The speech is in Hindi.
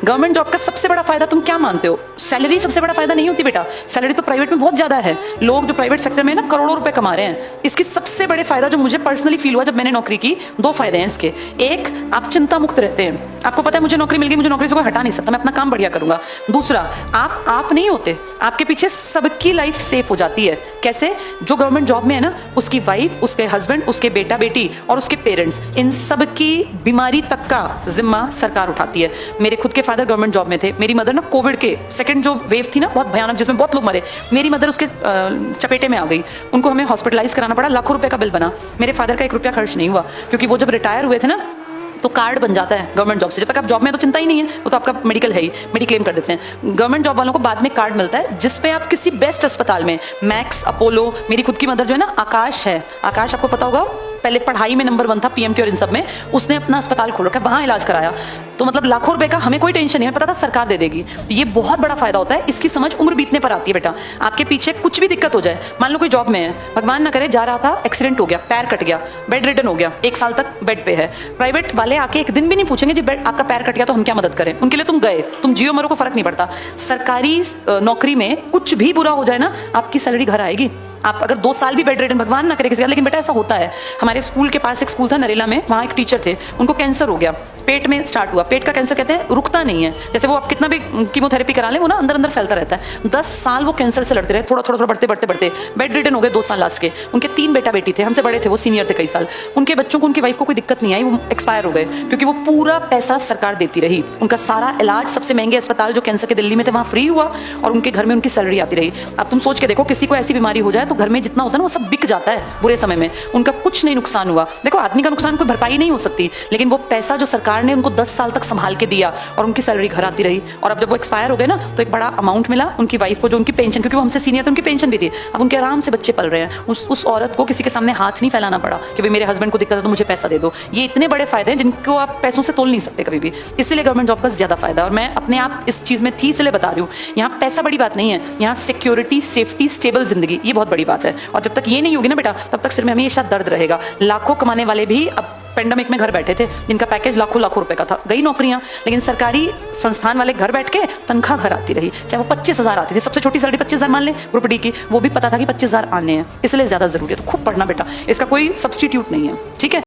गवर्नमेंट जॉब का सबसे बड़ा फायदा तुम क्या मानते हो? सैलरी सबसे बड़ा फायदा नहीं होती बेटा, सैलरी तो प्राइवेट में बहुत ज्यादा है। लोग जो प्राइवेट सेक्टर में ना करोड़ों रुपए कमा रहे हैं। इसकी सबसे बड़े फायदा जो मुझे पर्सनली फील हुआ जब मैंने नौकरी की, दो फायदे हैं इसके। एक, आप चिंता मुक्त रहते हैं, आपको पता है मुझे नौकरी मिल गई, मुझे नौकरी से कोई हटा नहीं सकता, मैं अपना काम बढ़िया करूंगा। दूसरा, आप नहीं होते, आपके पीछे सबकी लाइफ सेफ हो जाती है। कैसे? जो गवर्नमेंट जॉब में है ना, उसकी वाइफ, उसके हस्बैंड, उसके बेटा बेटी और उसके पेरेंट्स, इन सब की बीमारी तक का जिम्मा सरकार उठाती है। मेरे खुद के फादर गवर्नमेंट जॉब में थे, मेरी मदर ना कोविड के सेकंड जो वेव थी ना बहुत भयानक, जिसमें बहुत लोग मरे, मेरी मदर उसके चपेटे में आ गई, उनको हमें हॉस्पिटलाइज कराना पड़ा, लाखों रुपए का बिल बना। मेरे फादर का 1 रुपया खर्च नहीं हुआ, क्योंकि वो जब रिटायर हुए थे ना तो कार्ड बन जाता है गवर्नमेंट जॉब से। जब तक आप जॉब में है तो चिंता ही नहीं है, वो तो आपका मेडिकल है ही, मेडिक्लेम कर देते हैं। गवर्नमेंट जॉब वालों को बाद में कार्ड मिलता है जिसपे आप किसी बेस्ट अस्पताल में, मैक्स, अपोलो, मेरी खुद की मदर जो है ना आकाश है, आकाश आपको पता होगा, पहले पढ़ाई में नंबर 1 था पीएमटी और इन सब में, उसने अपना अस्पताल खोल रखा है, वहां इलाज कराया। तो मतलब लाखों रुपए का हमें कोई टेंशन नहीं है, पता था सरकार दे देगी। ये बहुत बड़ा फायदा होता है, इसकी समझ उम्र बीतने पर आती है बेटा। आपके पीछे कुछ भी दिक्कत हो जाए, मान लो कोई जॉब में है, भगवान ना करे जा रहा था, एक्सीडेंट हो गया, पैर कट गया, बेड रिटर्न हो गया, 1 साल तक बेड पे है, प्राइवेट वाले आके एक दिन भी नहीं पूछेंगे जी बेड आपका पैर कट गया तो हम क्या मदद करें, उनके लिए तुम गए, तुम जियो मरो को फर्क नहीं पड़ता। सरकारी नौकरी में कुछ भी बुरा हो जाए ना, आपकी सैलरी घर आएगी। आप अगर 2 साल भी बेड रिटर्न, भगवान ना करे किसी का, लेकिन बेटा ऐसा होता है। हमारे स्कूल के पास एक स्कूल था नरेला में, वहाँ एक टीचर थे, उनको कैंसर हो गया, पेट में स्टार्ट हुआ। पेट का कैंसर कहते हैं रुकता नहीं है, जैसे वो आप कितना भी कीमोथेरेपी करा लें वो ना अंदर अंदर फैलता रहता है। 10 साल वो कैंसर से लड़ते रहे, थोड़ा थोड़ा बढ़ते बढ़ते बढ़ते बेड रिटर्न हो गए 2 साल लास्ट के। उनके 3 बेटा बेटी थे, हमसे बड़े थे, वो सीनियर थे कई साल। उनके बच्चों को, उनकी वाइफ को कोई दिक्कत नहीं आई, वो एक्सपायर हो गए, क्योंकि वो पूरा पैसा सरकार देती रही। उनका सारा इलाज सबसे महंगे अस्पताल जो कैंसर के दिल्ली में थे वहाँ फ्री हुआ, और उनके घर में उनकी सैलरी आती रही। अब तुम सोच के देखो, किसी को ऐसी बीमारी हो जाए तो घर में जितना होता है ना वो सब बिक जाता है बुरे समय में, उनका कुछ नहीं नुकसान हुआ। देखो आदमी का नुकसान कोई भरपाई नहीं हो सकती, लेकिन वो पैसा जो सरकार ने उनको 10 साल तक संभाल के दिया और उनकी सैलरी घर आती रही। और अब जब वो एक्सपायर हो गए ना तो एक बड़ा अमाउंट मिला उनकी वाइफ को, जो उनकी पेंशन, क्योंकि वो हमसे सीनियर थे, उनकी पेंशन भी थी। अब उनके आराम से बच्चे पल रहे हैं। उस औरत को किसी के सामने हाथ नहीं फैलाना पड़ा कि भाई मेरे हस्बैंड को दिक्कत है तो मुझे पैसा दे दो। ये इतने बड़े फायदे हैं जिनको आप पैसों से तोल नहीं सकते कभी भी। इसलिए गवर्नमेंट जॉब का ज्यादा फायदा, और मैं अपने आप इस चीज में थी इसलिए बता रही हूँ। यहाँ पैसा बड़ी बात नहीं है, यहाँ सिक्योरिटी, सेफ्टी, स्टेबल जिंदगी, ये बहुत बड़ी बात है। और जब तक ये नहीं होगी ना बेटा, तब तक सिर में हमेशा दर्द रहेगा। लाखों कमाने वाले भी अब पेंडेमिक में घर बैठे थे, जिनका पैकेज लाखों लाखों रुपए का था, गई नौकरियां, लेकिन सरकारी संस्थान वाले घर बैठ के तनख्वाह घर आती रही, चाहे वो 25,000 आती थी। सबसे छोटी सैलरी 25,000 मान ले ग्रुप डी की, वो भी पता था कि 25,000 आने हैं, इसलिए ज्यादा जरूरी है। तो खूब पढ़ना बेटा, इसका कोई सब्स्टिट्यूट नहीं है, ठीक है।